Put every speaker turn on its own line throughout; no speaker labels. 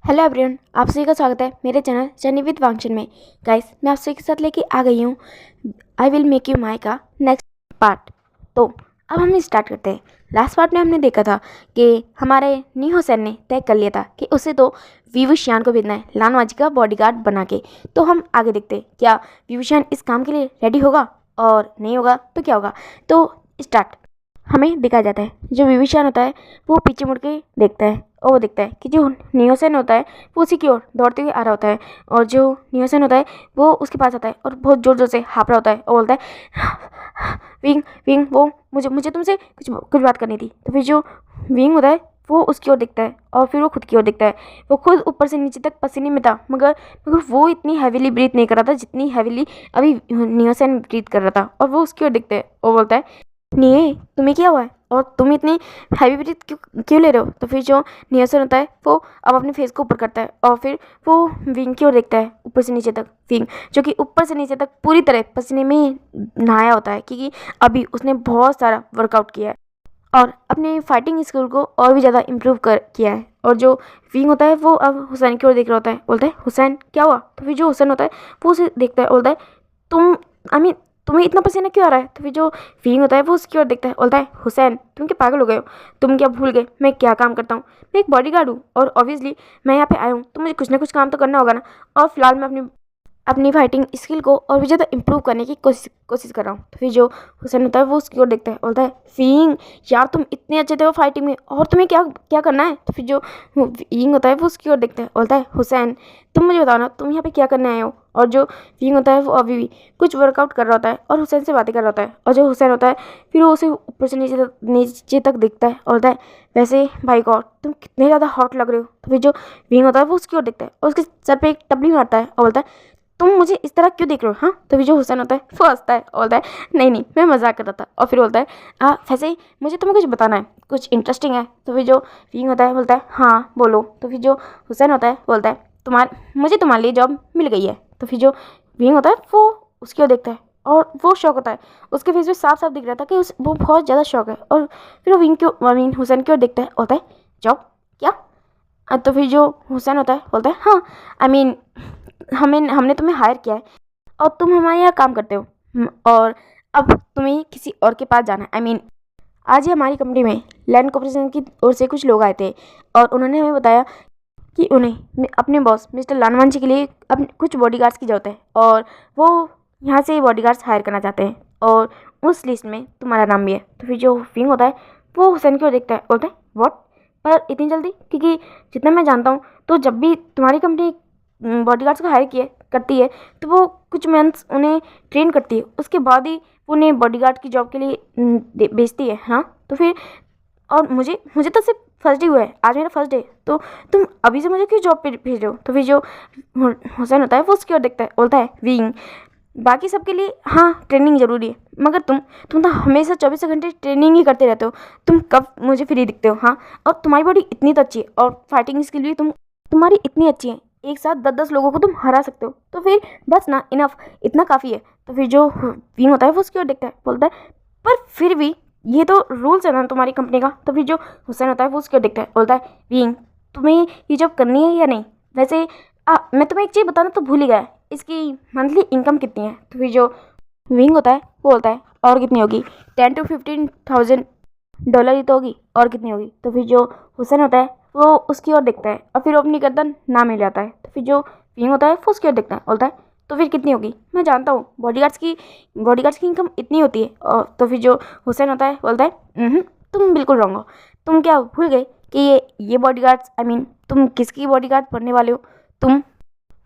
Hello everyone, आप सभी का स्वागत है मेरे चैनल जर्नी विद वांगचन में। गाइस, मैं आप सभी के साथ लेके आ गई हूँ आई विल मेक यू माई का नेक्स्ट पार्ट। तो अब हम स्टार्ट करते हैं। लास्ट पार्ट में हमने देखा था कि हमारे नी हुसैन ने तय कर लिया था कि उसे तो विभूषण को भेजना है लानवाजी का बॉडीगार्ड बना के। तो हम आगे देखते हैं क्या विभूषण इस काम के लिए रेडी होगा, और नहीं होगा तो क्या होगा। तो स्टार्ट। हमें दिखाया जाता है जो विभीषण होता है वो पीछे मुड़ के देखता है और वो देखता है कि जो नियोसन होता है वो उसी की ओर दौड़ते हुए आ रहा होता है, और जो नियोसन होता है वो उसके पास आता है और बहुत ज़ोर ज़ोर से हाँफ रहा होता है और बोलता है विंग विंग, वो मुझे मुझे तुमसे कुछ बात करनी थी। तो फिर जो विंग होता है वो उसकी ओर दिखता है और फिर वो खुद की ओर दिखता है। वो खुद ऊपर से नीचे तक पसीने में था, मगर वो इतनी हैवीली ब्रीथ नहीं कर रहा था जितनी हैवीली अभी नियोसन ब्रीथ कर रहा था। और वो उसकी ओर दिखता है और बोलता है नहीं, तुम्हें क्या हुआ है और तुम इतनी हैवी ब्रीथ क्यों ले रहे हो। तो फिर जो नियोसन होता है वो अब अपने फेस को ऊपर करता है और फिर वो विंग की ओर देखता है ऊपर से नीचे तक। विंग जो कि ऊपर से नीचे तक पूरी तरह पसीने में नहाया होता है क्योंकि अभी उसने बहुत सारा वर्कआउट किया है और अपने फाइटिंग स्किल को और भी ज़्यादा इम्प्रूव किया है। और जो विंग होता है वो अब हुसैन की ओर देख रहा होता है, बोलता है हुसैन क्या हुआ। तो फिर जो हुसैन होता है वो उसे देखता है, बोलता है तुम तुम्हें इतना पसीना क्यों आ रहा है। तो फिर जो विंग होता है वो उसकी ओर देखता है, बोलता है हुसैन तुम क्या पागल हो गए हो, तुम क्या भूल गए मैं क्या काम करता हूँ। मैं एक बॉडीगार्ड हूँ और ऑब्वियसली मैं यहाँ पे आया हूँ तो मुझे कुछ ना कुछ काम तो करना होगा ना। और फिलहाल मैं अपनी फाइटिंग स्किल को और भी ज़्यादा इंप्रूव करने की कोशिश कर रहा हूँ। तो फिर जो हुसैन होता है वो उसकी ओर देखता है, बोलता है फिंग यार तुम इतने अच्छे थे वो फाइटिंग में, और तुम्हें क्या क्या करना है। तो फिर जो फिंग होता है वो उसकी ओर देखता है, बोलता है हुसैन तुम मुझे बताओ ना तुम यहाँ पे क्या करने आए हो। और जो फिंग होता है वो अभी भी कुछ वर्कआउट कर रहा होता है और हुसैन से बातें कर रहा होता है। और जो हुसैन होता है फिर वो उसे ऊपर से नीचे तक देखता है और बोलता है वैसे भाई गॉड तुम कितने ज़्यादा हॉट लग रहे हो। तो फिर जो विंग होता है वो उसकी ओर देखता है और उसके सर पे एक टपली मारता है और बोलता है तुम मुझे इस तरह क्यों देख रहे हो। हाँ। तो फिर जो हुसैन होता है वो हंसता है और बोलता है नहीं मैं मजाक कर रहा था। और फिर बोलता है वैसे ही मुझे तुम्हें कुछ बताना है, कुछ इंटरेस्टिंग है। तो फिर जो विंग होता है बोलता है हाँ बोलो। तो फिर जो हुसैन होता है बोलता है मुझे तुम्हारे लिए जॉब मिल गई है। तो फिर जो विंग होता है वो उसकी ओर देखता है और वो शौक होता है, उसके फेस पे साफ साफ दिख रहा था कि वो बहुत ज़्यादा शौक है। और फिर वो हुसैन की ओर देखता है, बोलता है जॉब क्या। तो फिर जो हुसैन होता है बोलता है हाँ हमने तुम्हें हायर किया है और तुम हमारे यहाँ काम करते हो, और अब तुम्हें किसी और के पास जाना है। आज ही हमारी कंपनी में लैंड कॉर्पोरेशन की ओर से कुछ लोग आए थे और उन्होंने हमें बताया कि उन्हें अपने बॉस मिस्टर लानवांची के लिए अपने कुछ बॉडीगार्ड्स की ज़रूरत है और वो यहाँ से बॉडीगार्ड्स हायर करना चाहते हैं और उस लिस्ट में तुम्हारा नाम भी है। तो फिर जो विंग होता है वो हुसैन की ओर देखता है, बोलता है व्हाट, पर इतनी जल्दी। क्योंकि जितना मैं जानता हूँ तो जब भी तुम्हारी कंपनी बॉडीगार्ड्स को हायर करती है तो वो कुछ मंथ्स उन्हें ट्रेन करती है, उसके बाद ही वो उन्हें बॉडीगार्ड की जॉब के लिए भेजती है। हाँ। तो फिर और मुझे मुझे तो सिर्फ फर्स्ट डे हुआ है, आज मेरा फर्स्ट डे, तो तुम अभी से मुझे क्यों जॉब पे भेज रहे हो। तो फिर जो हुसैन होता है वो उसकी ओर देखता है, बोलता है विंग बाकी सबके लिए हाँ ट्रेनिंग ज़रूरी है, मगर तुम तो हमेशा 24 घंटे ट्रेनिंग ही करते रहते हो, तुम कब मुझे फ्री दिखते हो। हाँ। और तुम्हारी बॉडी इतनी तो अच्छी है और फाइटिंग स्किल भी तुम्हारी इतनी अच्छी है, एक साथ 10-10 लोगों को तुम हरा सकते हो, तो फिर बस ना इनफ, इतना काफ़ी है। तो फिर जो विंग होता है वो उसकी ओर देखता है, बोलता है पर फिर भी ये तो रूल्स है ना तुम्हारी कंपनी का। तो फिर जो हुसैन होता है वो उसकी ओर देखता है, बोलता है विंग तुम्हें ये जॉब करनी है या नहीं। वैसे मैं तुम्हें एक चीज़ बताना तो भूल ही गया, इसकी मंथली इनकम कितनी है। तो फिर जो विंग होता है वो बोलता है और कितनी होगी, 10 to 15,000 डॉलर ही तो होगी, और कितनी होगी। तो फिर जो हुसैन होता है वो उसकी ओर देखता है और फिर वो अपनी गर्दन ना मिल जाता है। तो फिर जो विंग होता है वो उसकी ओर देखता है, बोलता है तो फिर कितनी होगी, मैं जानता हूँ बॉडीगार्ड्स की इनकम इतनी होती है। और तो फिर जो हुसैन होता है बोलता है तुम बिल्कुल रॉन्ग हो, तुम क्या भूल गए कि ये बॉडीगार्ड्स तुम किसकी बॉडीगार्ड बनने वाले हो, तुम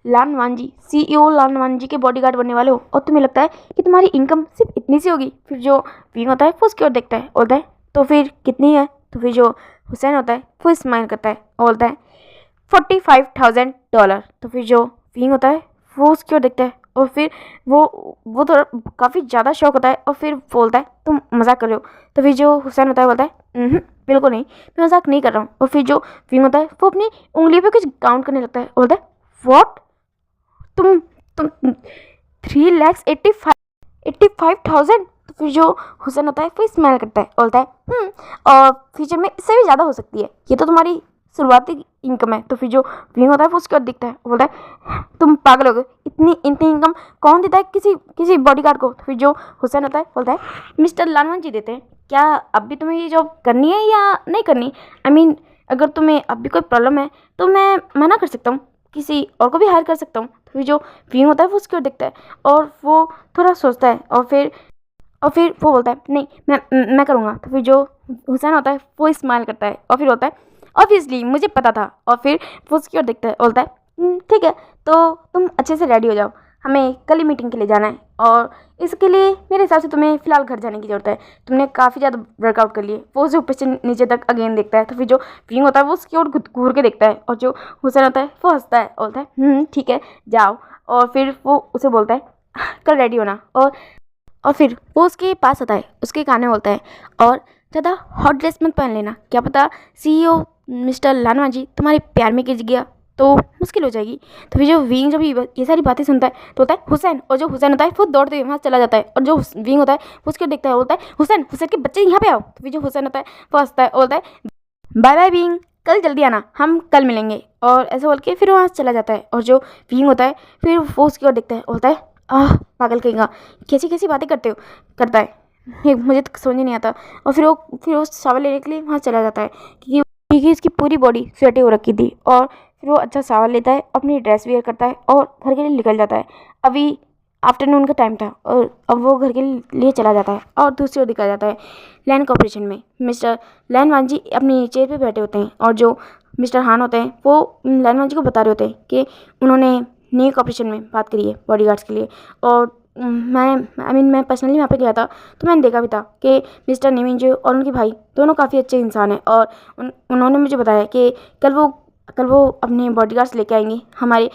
लानवांजी CEO लानवांजी के बॉडीगार्ड बनने वाले हो, और तुम्हें लगता है कि तुम्हारी इनकम सिर्फ इतनी सी होगी। फिर जो विंग होता है वो उसकी ओर देखता है, बोलता है तो फिर कितनी है। तो फिर जो हुसैन होता है वो स्माइल करता है और बोलता है $45,000। तो फिर जो विंग होता है वो उसकी ओर देखता है और फिर वो थोड़ा काफ़ी ज़्यादा शौक होता है और फिर बोलता है तुम मजाक कर रहे हो। तो फिर जो हुसैन होता है बोलता है बिल्कुल नहीं, मैं मजाक नहीं कर रहा हूँ। और फिर जो विंग होता है वो अपनी उंगलियों पे कुछ काउंट करने लगता है, बोलता है व्हाट, तुम 3,85,000। तो फिर जो हुसैन होता है वो स्माइल करता है, बोलता है और फ्यूचर में इससे भी ज़्यादा हो सकती है, ये तो तुम्हारी शुरुआती इनकम है। तो फिर जो विंग होता है वो उसके और दिखता है, बोलता है तुम पागल हो गए, इतनी इनकम कौन देता है किसी बॉडीगार्ड को। तो फिर जो हुसैन होता है बोलता है मिस्टर लालवान जी देते हैं, क्या अब भी तुम्हें ये जॉब करनी है या नहीं करनी। अगर तुम्हें अब भी कोई प्रॉब्लम है तो मैं मना कर सकता हूँ, किसी और को भी हायर कर सकता हूँ। तो फिर जो विंग होता है वो उसकी ओर देखता है और वो थोड़ा सोचता है और फिर वो बोलता है नहीं मैं करूँगा। तो फिर जो हुसैन होता है वो स्माइल करता है और फिर होता है ऑब्वियसली मुझे पता था। और फिर वो उसकी ओर देखता है, बोलता है ठीक है तो तुम अच्छे से रेडी हो जाओ, हमें कल ही मीटिंग के लिए जाना है और इसके लिए मेरे हिसाब से तुम्हें फ़िलहाल घर जाने की ज़रूरत है, तुमने काफ़ी ज़्यादा वर्कआउट कर लिए। वो उसे ऊपर से नीचे तक अगेन देखता है। तो फिर जो विंग होता है वो उसकी ओर घूर के देखता है और जो हुसैन होता है वो हंसता है, बोलता है ठीक है जाओ। और फिर वो उसे बोलता है कल रेडी होना। और फिर वो उसके पास आता है, उसके कान में बोलता है और ज़्यादा हॉट ड्रेस मत पहन लेना, क्या पता सीईओ मिस्टर लानवा जी तुम्हारे प्यार में गिर गया तो मुश्किल हो जाएगी। तो फिर जो विंग जब ये सारी बातें सुनता है तो होता है हुसैन, और जो हुसैन होता है वो दौड़ते हुए वहाँ चला जाता है। और जो विंग होता है वो उसको देखता है, बोलता है हुसैन के बच्चे यहाँ पे आओ। तो फिर जो हुसैन होता है वो हंसता है, बोलता है बाय बाय विंग, कल जल्दी आना, हम कल मिलेंगे। और ऐसा बोल के फिर वहाँ चला जाता है। और जो विंग होता है फिर वो उसकी ओर देखता है, बोलता है पागल कहेगा, कैसी कैसी बातें करता है मुझे तो समझ नहीं आता। और फिर वो शावर लेने के लिए वहाँ चला जाता है क्योंकि इसकी पूरी बॉडी स्वेटी हो रखी थी। और फिर वो अच्छा शावर लेता है, अपनी ड्रेस वेयर करता है और घर के लिए निकल जाता है। अभी आफ्टरनून का टाइम था और अब वो घर के लिए चला जाता है। और दूसरी ओर दिखा जाता है लैंड कॉर्पोरेशन में मिस्टर लैनवान जी अपनी चेयर पे बैठे होते हैं और जो मिस्टर हान होते हैं वो लैनवान जी को बता रहे होते हैं कि उन्होंने न्यू कॉर्पोरेशन में बात करी है बॉडीगार्ड्स के लिए। और मैं पर्सनली वहाँ पे गया था तो मैंने देखा भी था कि मिस्टर निविन जी और उनके भाई दोनों काफ़ी अच्छे इंसान हैं। और उन्होंने मुझे बताया कि कल वो अपने बॉडीगार्ड्स लेके आएंगे हमारे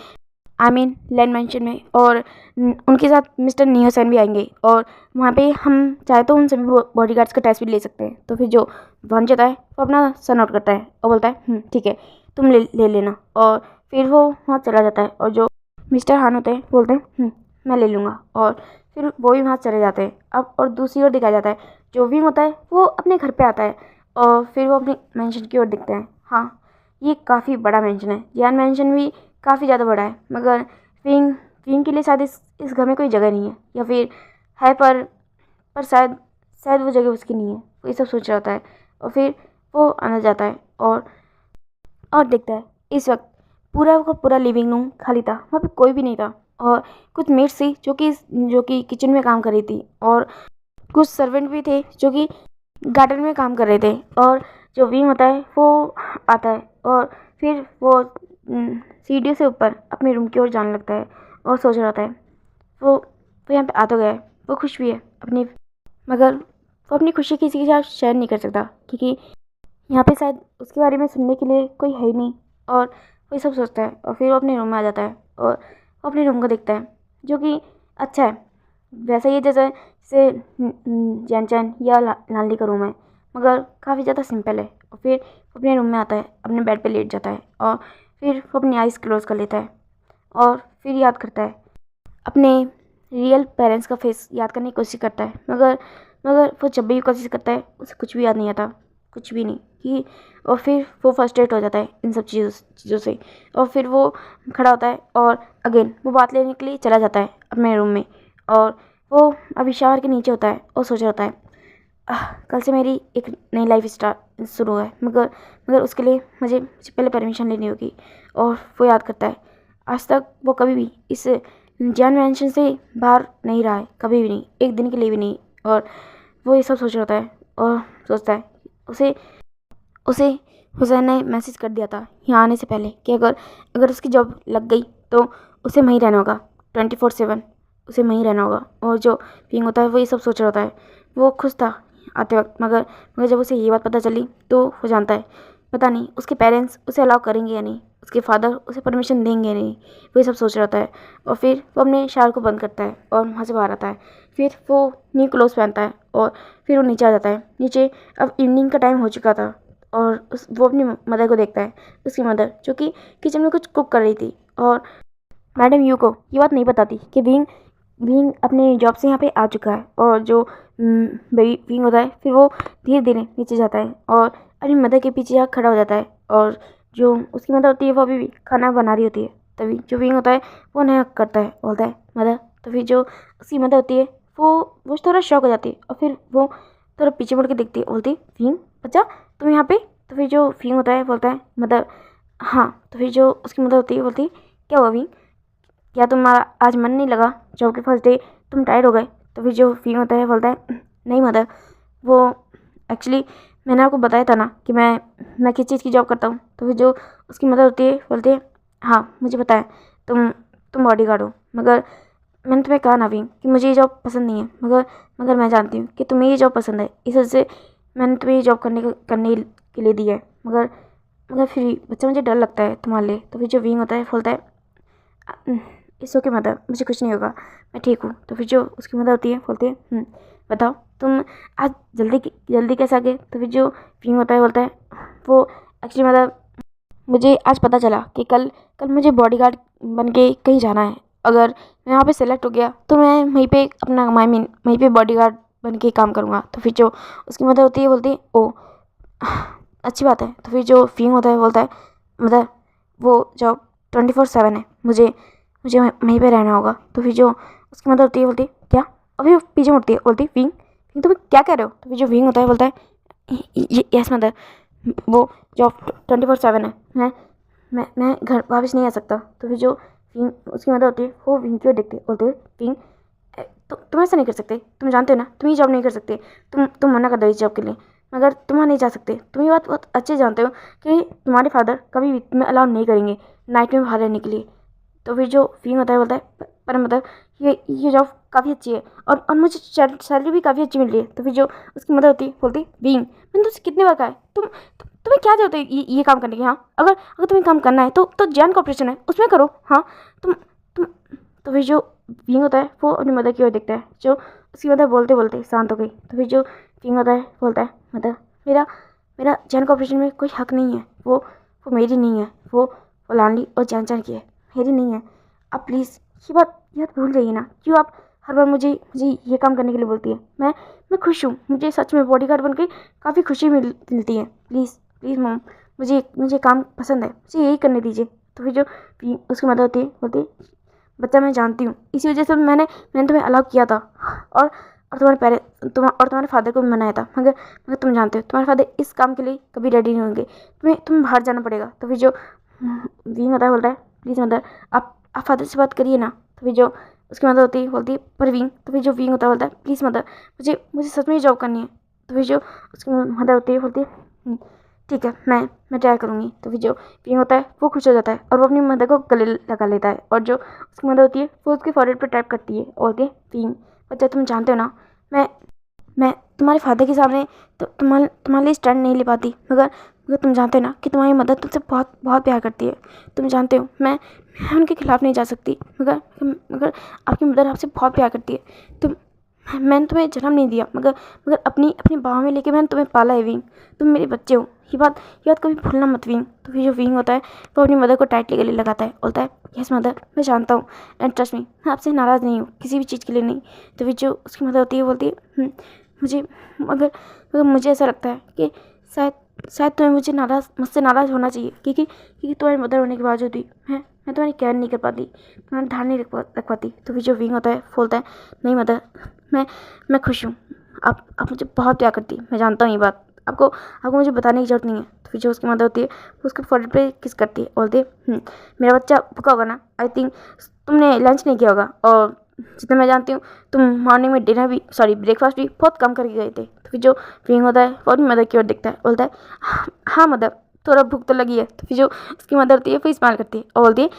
लैंड मैंशन में, और उनके साथ मिस्टर नियोसन भी आएंगे और वहाँ पे हम चाहे तो उन सभी बॉडीगार्ड्स का टेस्ट भी ले सकते हैं। तो फिर जो वन जाता है वो अपना सन आउट करता है और बोलता है ठीक है तुम ले लेना। और फिर वो वहाँ चला जाता है और जो मिस्टर हान होते हैं बोलते हैं मैं ले लूँगा। और फिर वो भी वहाँ चले जाते हैं। अब और दूसरी ओर दिखाया जाता है जो विंग होता है वो अपने घर पे आता है और फिर वो अपने मैंशन की ओर देखते हैं। हाँ ये काफ़ी बड़ा मैंशन है, जियान मैंशन भी काफ़ी ज़्यादा बड़ा है, मगर विंग के लिए शायद इस घर में कोई जगह नहीं है, या फिर है पर शायद वो जगह उसकी नहीं है। वो ये सब सोच रहा होता है और फिर वो अंदर जाता है और देखता है इस वक्त पूरा का पूरा लिविंग रूम खाली था, वहाँ पे कोई भी नहीं था। और कुछ मेट्स थी जो कि किचन में काम कर रही थी और कुछ सर्वेंट भी थे जो कि गार्डन में काम कर रहे थे। और जो विंग होता है वो आता है और फिर वो सीढ़ियों से ऊपर अपने रूम की ओर जाने लगता है और सोच रहा होता है वो यहाँ पे आ तो गया है, वो खुश भी है मगर वो अपनी खुशी किसी के साथ शेयर नहीं कर सकता क्योंकि यहाँ पे शायद उसके बारे में सुनने के लिए कोई है ही नहीं। और वो ये सब सोचता है और फिर वो अपने रूम में आ जाता है और वो अपने रूम को देखता है जो कि अच्छा है, वैसा ही जैसे जैन या लाली का रूम है, मगर काफ़ी ज़्यादा सिंपल है। और फिर वो अपने रूम में आता है, अपने बेड पे लेट जाता है और फिर वो अपनी आइज़ क्लोज कर लेता है और फिर याद करता है अपने रियल पेरेंट्स का फेस याद करने की कोशिश करता है, मगर वो जब भी कोशिश करता है उसे कुछ भी याद नहीं आता, कुछ भी नहीं कि। और फिर वो फ्रस्ट्रेट हो जाता है इन सब चीज़ों से और फिर वो खड़ा होता है और अगेन वो बात लेने के लिए चला जाता है अपने रूम में। और वो अभी शावर के नीचे होता है और सोच रहा होता है कल से मेरी एक नई लाइफ स्टार्ट शुरू है, मगर उसके लिए मुझे पहले परमिशन लेनी होगी। और वो याद करता है आज तक वो कभी भी इस जैन मैंशन से बाहर नहीं रहा है, कभी भी नहीं, एक दिन के लिए भी नहीं। और वो ये सब सोच रहा होता है और सोचता है उसे हुसैन ने मैसेज कर दिया था यहाँ आने से पहले कि अगर उसकी जॉब लग गई तो उसे वहीं रहना होगा 24/7, उसे वहीं रहना होगा। और जो विंग होता है वो ये सब सोच रहा होता है, वो खुश था आते वक्त, मगर जब उसे ये बात पता चली तो वो जानता है पता नहीं उसके पेरेंट्स उसे अलाउ करेंगे या नहीं, उसके फादर उसे परमिशन देंगे या नहीं, वो ये सब सोच रहा होता है। और फिर वो अपने शावर को बंद करता है और वहाँ से बाहर आता है। फिर वो न्यू क्लोथ्स पहनता है और फिर वो नीचे आ जाता है। नीचे अब इवनिंग का टाइम हो चुका था और वो अपनी मदर को देखता है, उसकी मदर जो कि किचन में कुछ कुक कर रही थी। और मैडम यू को ये बात नहीं पता थी कि विंग अपने जॉब से यहाँ पे आ चुका है। और जो विंग होता है फिर वो धीरे धीरे नीचे जाता है और अपनी मदर के पीछे जाकर खड़ा हो जाता है। और जो उसकी मदर होती है वो अभी भी खाना बना रही होती है। तभी जो विंग होता है वो नया करता है, बोलता है मदर। तो फिर जो उसकी मदर होती है वो थोड़ा शॉक हो जाती है और फिर वो थोड़ा पीछे मुड़ के देखती है, बोलती है विंग बच्चा तुम यहाँ पे। तो फिर जो विंग होता है बोलता है मदर हाँ। तो फिर जो उसकी मदर होती है बोलती है क्या हुआ विंग, क्या तुम्हारा आज मन नहीं लगा, जॉब के फर्स्ट डे तुम टायर्ड हो गए। तो फिर जो विंग होता है बोलता है नहीं मदर, वो एक्चुअली मैंने आपको बताया था ना कि मैं किस चीज़ की जॉब करता हूँ। तो फिर जो उसकी मदर होती है बोलती है हाँ मुझे पता है तुम बॉडीगार्ड हो, मगर मैंने तुम्हें कहा ना विंग कि मुझे ये जॉब पसंद नहीं है, मगर मैं जानती हूँ कि तुम्हें ये जॉब पसंद है, इस वजह से मैंने तुम्हें ये जॉब करने के लिए दी है। मगर फिर भी बच्चा मुझे डर लगता है तुम्हारे लिए। तो फिर जो विंग होता है बोलता है इट्स ओके मदर, मुझे कुछ नहीं होगा, मैं ठीक हूँ। तो फिर जो उसकी मदर होती है बोलती है बताओ तुम आज जल्दी कैसे आ गए। तो फिर जो विंग होता है बोलता है वो एक्चुअली मतलब मुझे आज पता चला कि कल कल मुझे बॉडीगार्ड बन के कहीं जाना है। अगर मैं वहाँ पे सेलेक्ट हो गया तो मैं वहीं पे अपना वहीं पे बॉडीगार्ड बन के काम करूँगा। तो फिर जो उसकी मदर होती है बोलती है ओ अच्छी बात है। तो फिर जो विंग होता है बोलता है मतलब वो जॉब 24/7 है, मुझे वहीं पे रहना होगा। तो फिर जो उसकी मदर होती है बोलती है क्या, अभी वो पीछे मुड़ती है बोलती है विंग तुम क्या कह रहे हो। तो फिर जो विंग होता है बोलता है यस मदर, वो जॉब 24/7 है, मैं घर वापस नहीं आ सकता। तो फिर जो विंग उसकी मदर होती है वो विंग की ओर देखती है, बोलते है विंग तो तुम ऐसा नहीं कर सकते, तुम जानते हो ना तुम ये जॉब नहीं कर सकते, तुम मना कर दो इस जॉब के लिए, मगर तुम वहाँ नहीं जा सकते। तुम ये बात बहुत अच्छे जानते हो कि तुम्हारे फादर कभी भी तुम्हें अलाउ नहीं करेंगे नाइट में बाहर रहने के लिए। तो फिर जो विंग होता है बोलता है पर मतलब ये जॉब काफ़ी अच्छी है और मुझे सैलरी भी काफ़ी अच्छी मिल रही है। तो फिर जो उसकी मदर होती है बोलती विंग मैंने तुमसे कितने बार कहा है तुम्हें क्या जरूरत है ये काम करने की। हाँ अगर तुम्हें काम करना है तो जैन कॉर्पोरेशन है उसमें करो। हाँ तुम तो फिर जो विंग होता है वो अपनी मदर की ओर देखता है, जो उसकी मदर बोलते बोलते शांत हो गई। तो फिर जो विंग होता है बोलता है मदर मेरा जैन कॉर्पोरेशन में कोई हक नहीं है, वो मेरी नहीं है, वो लानली और जान की है, मेरी नहीं है। आप प्लीज़ ये बात भूल जाइए ना, क्यों आप हर बार मुझे ये काम करने के लिए बोलती है। मैं खुश हूँ, मुझे सच में बॉडीगार्ड बन के काफ़ी खुशी मिलती है। प्लीज़ मॉम मुझे काम पसंद है, मुझे यही करने दीजिए। तो फिर जो उसकी मदर होती है बोलती है बच्चा मैं जानती हूँ, इसी वजह से मैंने तुम्हें अलाउ किया था और तुम्हारे फादर को भी मनाया था, मगर तुम जानते हो तुम्हारे फादर इस काम के लिए कभी रेडी नहीं होंगे, तुम्हें बाहर जाना पड़ेगा। तो फिर जो विंग होता है बोलता है प्लीज़ मदर आप फादर से बात करिए ना। तो फिर जो उसकी मदर होती है बोलती है पर विंग। तो फिर जो विंग होता है बोलता है प्लीज़ मदर मुझे सच में ही जॉब करनी है। तो फिर जो उसकी मदर होती है बोलती है ठीक है मैं ट्राई करूँगी। तो फिर जो विंग होता है वो खुश हो जाता है और वो अपनी मदर को गले लगा लेता है और जो उसकी मदर होती है वो उसके फॉरहेड पर टैप करती है और बोलती है विंग बच्चा तुम जानते हो ना मैं तुम्हारे फादर के सामने तो तुम्हारे लिए स्टैंड नहीं ले पाती, मगर तुम जानते हो ना कि तुम्हारी मदर तुमसे बहुत बहुत प्यार करती है। तुम जानते हो मैं उनके खिलाफ़ नहीं जा सकती, मगर आपकी मदर आपसे बहुत प्यार करती है। मैंने तुम्हें जन्म नहीं दिया, मगर अपनी बाहों में लेके मैंने तुम्हें पाला है विंग, तुम मेरे बच्चे हो, ये बात कभी भूलना मत विंग। तो फिर जो विंग होता है वो अपनी मदर को टाइटली गले लगाता है, बोलता है यस मदर मैं जानता हूँ एंड ट्रस्ट मी मैं आपसे नाराज़ नहीं हूँ किसी भी चीज़ के लिए नहीं। तो फिर जो उसकी मदर होती है बोलती है मगर मुझे ऐसा लगता है कि शायद तुम्हें मुझसे नाराज़ होना चाहिए, क्योंकि तुम्हारी मदर होने के बावजूद भी मैं तुम्हारी केयर नहीं कर पाती, तुम्हारा ध्यान नहीं रख पाती। तो फिर जो विंग होता है बोलता है नहीं मदर मैं खुश हूँ, आप मुझे बहुत प्यार करती है, मैं जानता हूँ ये बात, आपको मुझे बताने की जरूरत नहीं है। तो फिर जो उसकी मदर होती है वो उसके फोrehead पे किस करती है, बोलती है मेरा बच्चा भूखा होगा ना, आई थिंक तुमने लंच नहीं किया होगा और जितना मैं जानती हूँ तुम मॉर्निंग में ब्रेकफास्ट भी बहुत कम करके गए थे। तो फिर जो विंग होता है वो अपनी मदर की ओर देखता है, बोलता है हाँ मदर थोड़ा भूख तो लगी है। तो फिर जो उसकी मदर होती है वो स्माइल करती है और बोलती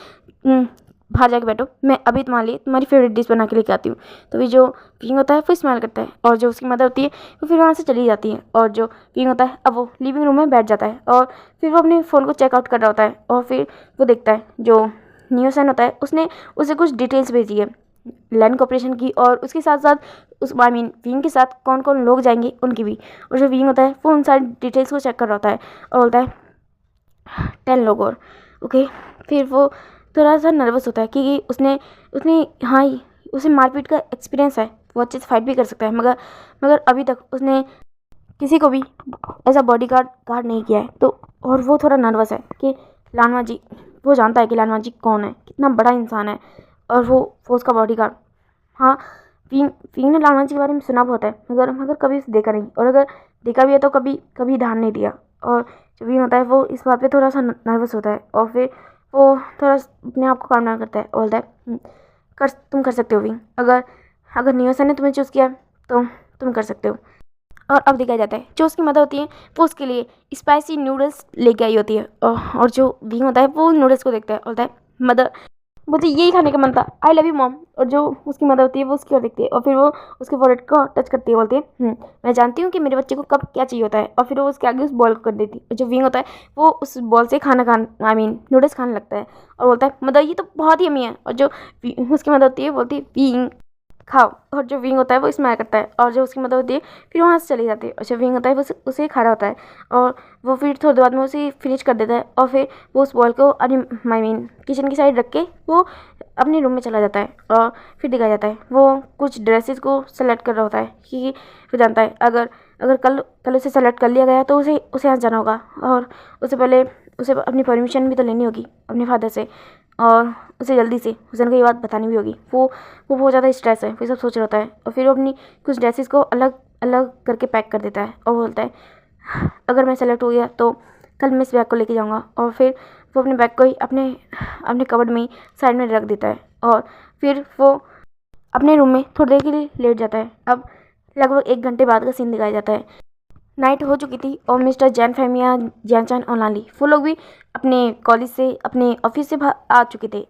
है बाहर जाके बैठो, मैं अभी तुम्हारे लिए तुम्हारी फेवरेट डिश बना के लेके आती हूँ। तो फिर जो विंग होता है वो स्माइल करता है और जो उसकी मदर होती है वो फिर वहाँ से चली जाती है और जो विंग होता है अब वो लिविंग रूम में बैठ जाता है और फिर वो अपने फ़ोन को चेकआउट कर रहा होता है और फिर वो देखता है जो नियोसन होता है उसने उसे कुछ डिटेल्स भेजी है लैंड कॉर्पोरेशन की और उसके साथ साथ विंग के साथ कौन कौन लोग जाएंगे उनकी भी। और जो विंग होता है वो उन सारी डिटेल्स को चेक कर रहा होता है और बोलता है 10 लोग और ओके। फिर वो थोड़ा सा नर्वस होता है क्योंकि उसने हाँ उसे मारपीट का एक्सपीरियंस है, वो अच्छे से फाइट भी कर सकता है, मगर अभी तक उसने किसी को भी ऐसा गार्ड नहीं किया है। तो और वो थोड़ा नर्वस है कि लानवा जी, वो जानता है कि लानवा जी कौन है, कितना बड़ा इंसान है, और वो उसका बॉडीगार्ड। हाँ, विंग ने लानवा जी के बारे में सुना बहुत है, मगर मगर कभी उसे देखा नहीं, और अगर देखा भी है तो कभी कभी ध्यान नहीं दिया। और जो विंग होता है वो इस बात पे थोड़ा सा नर्वस होता है, और फिर वो थोड़ा अपने आप को काम डाउन करता है और बोलता है तुम कर सकते हो विंग, अगर अगर नियोसन ने तुम्हें चूज़ किया है, तो तुम कर सकते हो। और अब दिखाया जाता है जो उसकी मदर होती है वो उसके लिए स्पाइसी नूडल्स लेके आई होती है, और जो विंग होता है वो नूडल्स को देखता है और बोलता है मदर, मुझे यही खाने का मन था, आई लव यू मॉम। और जो उसकी मदर होती है वो उसकी ओर देखती है, और फिर वो उसके फॉरहेड को टच करती है, बोलती है मैं जानती हूँ कि मेरे बच्चे को कब क्या चाहिए होता है। और फिर वो उसके आगे उस बॉल को कर देती है, और जो विंग होता है वो उस बॉल से नूडल्स खाने लगता है, और बोलता है मदर ये तो बहुत ही यम्मी है। और जो उसकी मदर होती है बोलती है विंग खाओ। और जो विंग होता है वो स्माइल करता है, और जो उसकी मदद होती है फिर वहाँ से चली जाती है, और जो विंग होता है वो उसे खा रहा होता है, और वो फिर थोड़ी देर बाद में उसे फिनिश कर देता है, और फिर वो उस बॉल को किचन की साइड रख के वो अपने रूम में चला जाता है। और फिर दिखाया जाता है वो कुछ ड्रेसेस को सेलेक्ट कर रहा होता है कि वो जानता है अगर अगर कल कल उसे सेलेक्ट कर लिया गया तो उसे उसे यहाँ जाना होगा, और उससे पहले उसे अपनी परमिशन भी तो लेनी होगी अपने फादर से, और उसे जल्दी से हुसैन को ये बात बतानी भी होगी। वो बहुत ज़्यादा स्ट्रेस है, फिर सब सोच रहा होता है, और फिर वो अपनी कुछ ड्रेसेस को अलग अलग करके पैक कर देता है, और बोलता है अगर मैं सेलेक्ट हो गया तो कल मैं इस बैग को लेके जाऊँगा। और फिर वो अपने बैग को ही अपने अपने कबर्ड में ही साइड में रख देता है, और फिर वो अपने रूम में थोड़ी देर के लिए लेट जाता है। अब लगभग 1 घंटे बाद का सीन दिखाया जाता है। नाइट हो चुकी थी, और मिस्टर जैन फैमिया, जैन चैन और लाली वो लोग भी अपने कॉलेज से अपने ऑफिस से आ चुके थे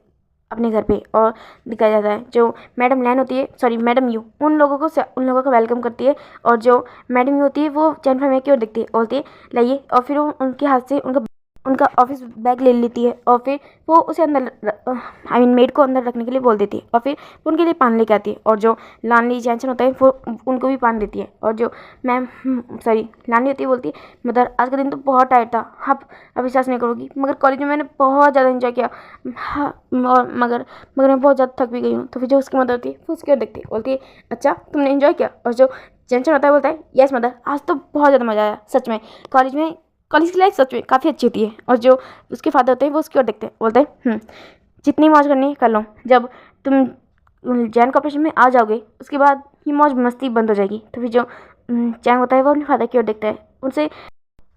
अपने घर पे। और दिखाया जाता है जो मैडम लैन होती है, सॉरी मैडम यू, उन लोगों को वेलकम करती है, और जो मैडम यू होती है वो जैन फैमिया की ओर देखती है, बोलती है लाइए, और फिर वो उनके हाथ से उनका ऑफिस बैग ले लेती है, और फिर वो उसे अंदर मेड को अंदर रखने के लिए बोल देती है, और फिर वो उनके लिए पान लेके आती है, और जो लानली जैनसन होता है वो उनको भी पान देती है। और जो मैम सॉरी लानली होती है बोलती है मदर आज का दिन तो बहुत टायर्ड था, अब विश्वास नहीं करोगी मगर कॉलेज में मैंने बहुत ज़्यादा इन्जॉय किया, हाँ, और मगर मगर मैं बहुत ज़्यादा थक भी गई हूँ। तो फिर जो उसकी मदर होती है वो उसकी ओर देखती है, बोलती है अच्छा तुमने इन्जॉय किया। और जो जैनसन होता है बोलता है यस मदर आज तो बहुत ज़्यादा मज़ा आया सच में, कॉलेज की लाइफ सच में काफ़ी अच्छी होती है। और जो उसके फादर होते हैं वो उसकी ओर देखते हैं, बोलते हैं जितनी मौज करनी है कर लो, जब तुम जैन कॉर्पोरेशन में आ जाओगे उसके बाद ये मौज मस्ती बंद हो जाएगी। तो फिर जो चैंग होता है वो अपने फादर की ओर देखता है उनसे,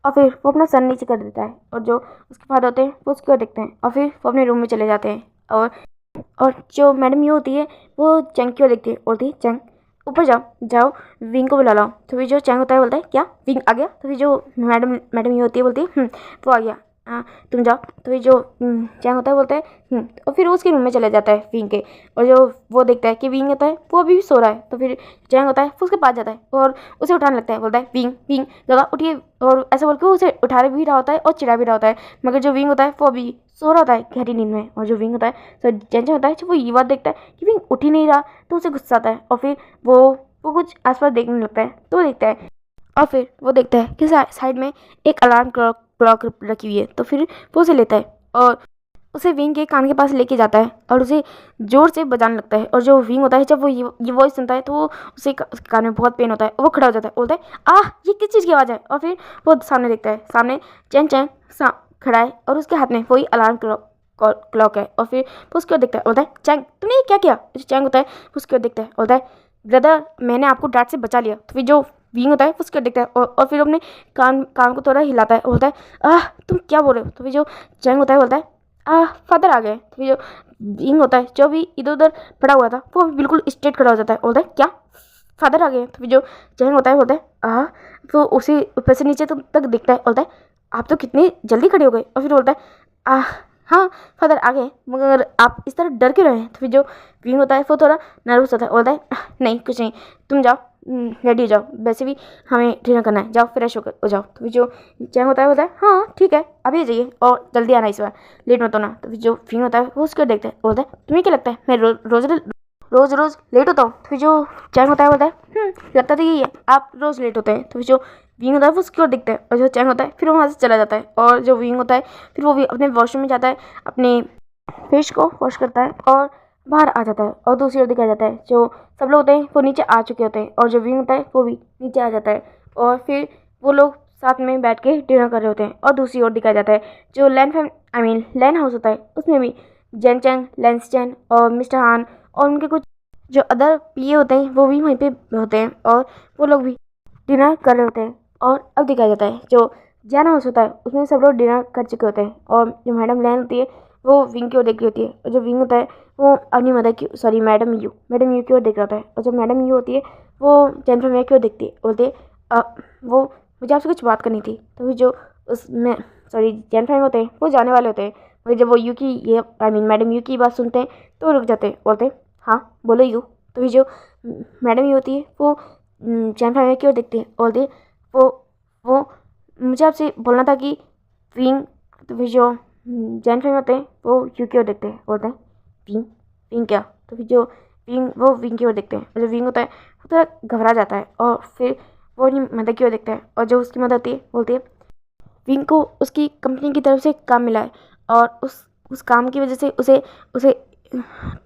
और फिर वो अपना सर नीचे कर देता है, और जो उसके फादर होते हैं वो उसकी ओर देखते हैं, और फिर वो अपने रूम में चले जाते हैं। और जो मैडम यू होती है वो चैंग की ओर देखती है, बोलती है चैंग ऊपर जाओ जाओ विंग को बुला लाओ। तो फिर जो चैंग होता है बोलता है क्या विंग आ गया। तो फिर जो मैडम ये होती है बोलती है वो आ गया, हाँ तुम जाओ। तो फिर जो चैंग होता है बोलता है और फिर उसके रूम में चला जाता है विंग के, और जो वो देखता है कि विंग होता है वो अभी भी सो रहा है। तो फिर चैंग होता है वो उसके पास जाता है और उसे उठाने लगता है, बोलता है विंग विंग जगह उठिए, और ऐसा बोल के वो उसे उठा भी रहा होता है और चिढ़ा भी रहा होता है, मगर जो विंग होता है वो अभी सो रहा होता है गहरी नींद में। और जो विंग होता है तो चैंग होता है जब वो ये बात देखता है कि विंग उठ ही नहीं रहा तो उसे गुस्सा आता है, और फिर वो कुछ आसपास देखने लगता है। तो वो देखता है और फिर वो देखता है कि साइड में एक अलार्म क्लॉक रखी हुई है। तो फिर वो उसे लेता है और उसे विंग के कान के पास लेके जाता है और उसे ज़ोर से बजाने लगता है। और जो विंग होता है जब वो ये वॉइस सुनता है तो वो उसे कान में बहुत पेन होता है, वो खड़ा हो जाता है, बोलता है ये किस चीज़ की आवाज़ है। और फिर वो सामने देखता है, सामने चैन चैन खड़ा है और उसके हाथ में वही अलार्म क्लॉक है। और फिर वो उसकी ओर देखता है, बोलता है चैंग तुमने ये क्या किया। चैंग होता है उसकी ओर देखता है, बोलता है ब्रदर मैंने आपको डांट से बचा लिया। तो फिर जो विंग होता है उसको देखता है और फिर अपने कान को थोड़ा हिलाता है, बोलता है तुम क्या बोल रहे हो। तो फिर जो चैंग होता है बोलता है फादर आ गए। तो फिर जो विंग होता है जो भी इधर उधर पड़ा हुआ था वो बिल्कुल स्ट्रेट खड़ा हो जाता है, बोलता है क्या फादर आ गए। तो फिर जो चैंग होता है बोलता है तो उसी ऊपर से नीचे तक दिखता है, बोलता है आप तो कितनी जल्दी खड़े हो गए। और फिर बोलता है हाँ फादर आ गए मगर आप इस तरह डर क्यों रहे हैं। तो फिर जो विंग होता है वो थोड़ा नर्वस होता है, बोलता है नहीं कुछ नहीं, तुम जाओ रेडी हो जाओ, वैसे भी हमें डिनर करना है, जाओ फ्रेश हो जाओ। तो फिर जो चैंग होता है बोलता है हाँ ठीक है अभी जाइए और जल्दी आना, इस बार लेट मत होना। तो फिर जो विंग होता है वो उसको देखता है, बोलता है तुम्हें क्या लगता है मैं रोज़ लेट होता हूँ। तो फिर जो चैंग होता है बोलता है लगता तो यही है आप रोज़ लेट होते हैं। तो फिर जो विंग होता है वो उसकी ओर दिखता है, और जो चैंग होता है फिर वहाँ से चला जाता है। और जो विंग होता है फिर वो भी अपने वॉशरूम में जाता है, अपने फेस को वॉश करता है और बाहर आ जाता है। और दूसरी ओर दिखाया जाता है जो सब लोग होते हैं वो नीचे आ चुके होते हैं, और जो विंग होता है वो भी नीचे आ जाता है। और फिर वो लोग साथ में बैठ के डिनर कर रहे होते हैं। और दूसरी ओर दिखाया जाता है जो लैन हाउस होता है, उसमें भी जेन चैंग, लेंस चैन और मिस्टर हान और उनके कुछ जो अदर पीए होते हैं वो भी वहीं पे होते हैं और वो लोग भी डिनर कर रहे होते हैं। और अब दिखाया जाता है जो जैन हाउस होता है उसमें सब लोग डिनर कर चुके होते हैं और जो मैडम लैन होती है वो विंग की ओर देख रही होती है और जो विंग होता है वो अपनी मदर की मैडम यू की ओर देख रहा होता है। और जो मैडम यू होती है वो जेनिफर मे की ओर देखती है, बोलती है वो मुझे आपसे कुछ बात करनी थी। तो फिर जो उसमें जेनिफर मे होते हैं वो जाने वाले होते हैं, वही जब वो यू की ये मैडम यू की बात सुनते हैं तो वो रुक जाते हैं, बोलते हैं हाँ बोलो यू। तो फिर जो मैडम यू होती है वो जेनिफर मे की ओर देखती है, बोलती है वो मुझे आपसे बोलना था कि विंग। तो फिर जो जेनिफर मे होते हैं वो यू की ओर देखते हैं, बोलते हैं विंग विंग क्या। तो फिर जो विंग की ओर देखते हैं और जो विंग होता है वो थोड़ा घबरा जाता है और फिर वो अपनी मदर की ओर देखता है और जो उसकी मदर होती है बोलती है विंग को उसकी कंपनी की तरफ से काम मिला है और उस काम की वजह से उसे उसे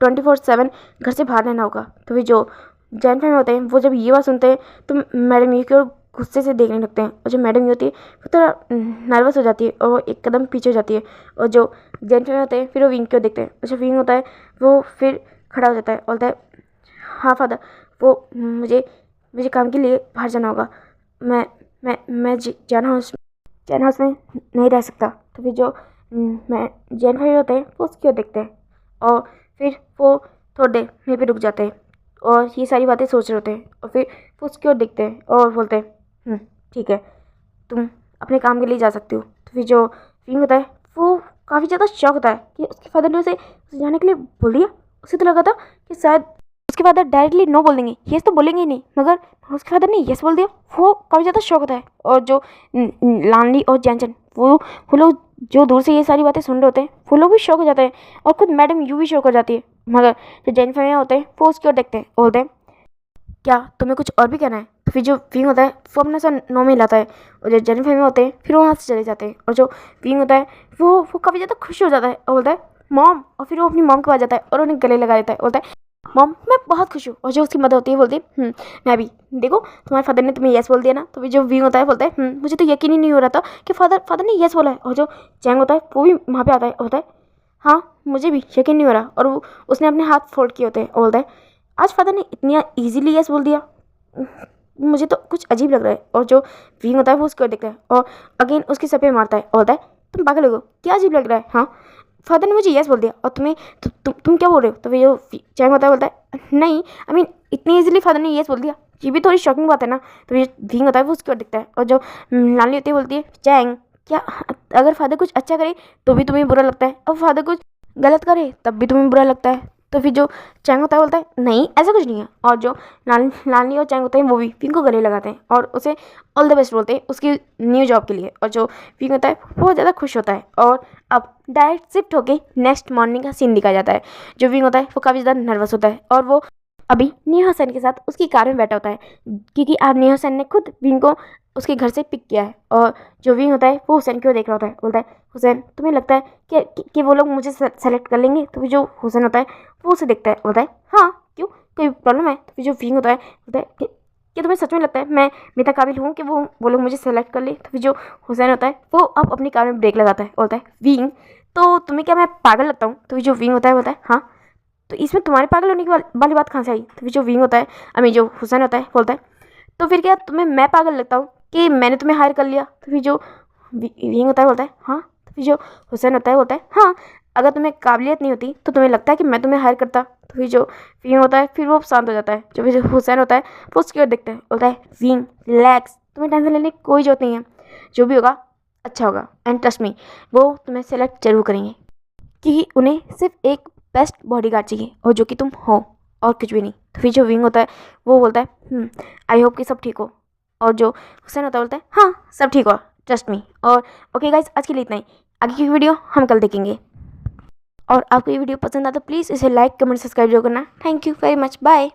24/7 घर से बाहर रहना होगा। तो फिर जो जैन फैमिली होते हैं वो जब ये बात सुनते हैं तो मैडम यू की ओर गुस्से से देखने लगते हैं और जो मैडम यू होती है वो थोड़ा नर्वस हो जाती है और वो एक कदम पीछे हो जाती है। और जो जैन फैमिली होते हैं फिर वो विंग की ओर देखते हैं और जो विंग होता है वो फिर खड़ा हो जाता है, बोलता है हाँ फादर, वो मुझे काम के लिए बाहर जाना होगा, मैं जैन हाउस में नहीं रह सकता। तो फिर जो मैं जैन भाई होते हैं वो उसकी ओर देखते हैं और फिर वो थोड़ी देर वहीं पे रुक जाते हैं और ये सारी बातें सोच रहे होते हैं और फिर वो उसकी ओर देखते हैं और बोलते हैं ठीक है, तुम अपने काम के लिए जा सकती हो। तो फिर जो विंग होता है वो काफ़ी ज़्यादा शॉक होता है कि उसके फादर ने उसे जाने के लिए बोल दिया। उसे तो लगा था कि शायद उसके फादर डायरेक्टली नो बोल देंगे, येस तो बोलेंगे ही नहीं, मगर उसके फादर ने येस बोल दिया। वो काफ़ी ज़्यादा शॉक होता है और जो लानली और जैनचन वो लोग जो दूर से ये सारी बातें सुन रहे होते हैं वो लोग भी शॉक हो जाते हैं और खुद मैडम यू भी शॉक हो जाती है। मगर जो जैन फैमिली होते हैं वो उसकी ओर देखते हैं, बोलते हैं क्या तुम्हें कुछ और भी कहना है। तो फिर जो विंग होता है वो अपना सा नो में लाता है और जो जैन फैमिली होते हैं फिर वो वहाँ से चले जाते हैं। और जो विंग होता है वो काफ़ी ज़्यादा खुश हो जाता है और बोलता है मॉम, और फिर वो अपनी मॉम के पास जाता है और उन्हें गले लगा देता है, बोलता है मॉम मैं बहुत खुश हूँ। और जो उसकी मदर होती है बोलती है मैं भी, देखो तुम्हारे फादर ने तुम्हें येस बोल दिया ना। तो फिर जो विंग होता है बोलता है मुझे तो यकीन ही नहीं हो रहा था कि फादर ने येस बोला है। और जो चैंग होता है वो भी वहाँ पे आता है, होता है हाँ मुझे भी यकीन नहीं हो रहा। और वो उसने अपने हाथ फोल्ड किए होते हैं और बोलता है आज फादर ने इतनी ईजिली येस बोल दिया, मुझे तो कुछ अजीब लग रहा है। और जो विंग होता है वो उसकी ओर देखता है और अगेन उसके सर पे मारता है और बोलता है तुम पागल हो, क्या अजीब लग रहा है, हाँ फादर ने मुझे यस बोल दिया और तुम्हें तुम क्या बोल रहे हो। तो जो चैंग होता है बोलता है नहीं इतनी इजीली फादर ने यस बोल दिया, ये भी थोड़ी शॉकिंग बात है ना। तो ये विंग होता है वो उसकी ओर दिखता है और जो लाली होती है बोलती है चैंग क्या अगर फादर कुछ अच्छा करे तो भी तुम्हें बुरा लगता है और फादर कुछ गलत करे तब भी तुम्हें बुरा लगता है। तो फिर जो चैंग होता है बोलता है नहीं ऐसा कुछ नहीं है। और जो लाली और चैंग होते हैं वो भी विंग को गले लगाते हैं और उसे ऑल द बेस्ट बोलते हैं उसकी न्यू जॉब के लिए। और जो विंग होता है बहुत ज़्यादा खुश होता है। और अब डायरेक्ट शिफ्ट होके नेक्स्ट मॉर्निंग का सीन दिखाया जाता है। जो विंग होता है वो काफ़ी ज़्यादा नर्वस होता है और वो अभी नेहा सेन के साथ उसकी कार में बैठा होता है क्योंकि आज नेहा सेन ने खुद विंग को उसके घर से पिक किया है। और जो विंग होता है वो हुसैन की ओर देख रहा होता है, बोलता है हुसैन तुम्हें लगता है कि वो लोग मुझे सेलेक्ट कर लेंगे। तो फिर जो हुसैन होता है वो उसे देखता है, बोलता है हाँ क्यों कोई प्रॉब्लम है। तो फिर जो विंग होता है बोलता है कि तुम्हें सच में लगता है मैं इतना काबिल हूँ कि वो लोग मुझे सेलेक्ट कर ले। तो फिर जो हुसैन होता है वो अब अपनी कार में ब्रेक लगाता है, बोलता है विंग तो तुम्हें क्या मैं पागल लगता हूँ। तो फिर जो विंग होता है बोलता है हाँ तो इसमें तुम्हारे पागल होने की वाली बात कहाँ से आई। तो फिर जो विंग होता है जो हुसैन होता है बोलता है तो फिर क्या तुम्हें मैं पागल लगता हूँ कि मैंने तुम्हें हायर कर लिया। तो फिर जो विंग होता है बोलता है हाँ। तो फिर जो हुसैन होता है बोलता है हाँ अगर तुम्हें काबिलियत नहीं होती तो तुम्हें लगता है कि मैं तुम्हें हायर करता। तो फिर जो विंग होता है फिर वो शांत हो जाता है। जो फिर हुसैन होता है वो उसकी ओर देखता है, बोलता है विंग रिलैक्स, तुम्हें टेंशन लेने की कोई जरूरत नहीं है, जो भी होगा अच्छा होगा एंड ट्रस्ट मी वो तुम्हें सेलेक्ट जरूर करेंगे क्योंकि उन्हें सिर्फ एक बेस्ट बॉडीगार्ड चाहिए और जो कि तुम हो और कुछ भी नहीं। तो फिर जो विंग होता है वो बोलता है आई होप कि सब ठीक हो। और जो हुसैन होता है बोलता है हाँ सब ठीक हो ट्रस्ट मी। और ओके गाइज आज के लिए इतना ही, आगे की वीडियो हम कल देखेंगे। और आपको ये वीडियो पसंद आता तो प्लीज़ इसे लाइक कमेंट सब्सक्राइब जरूर करना। Thank you very much, bye.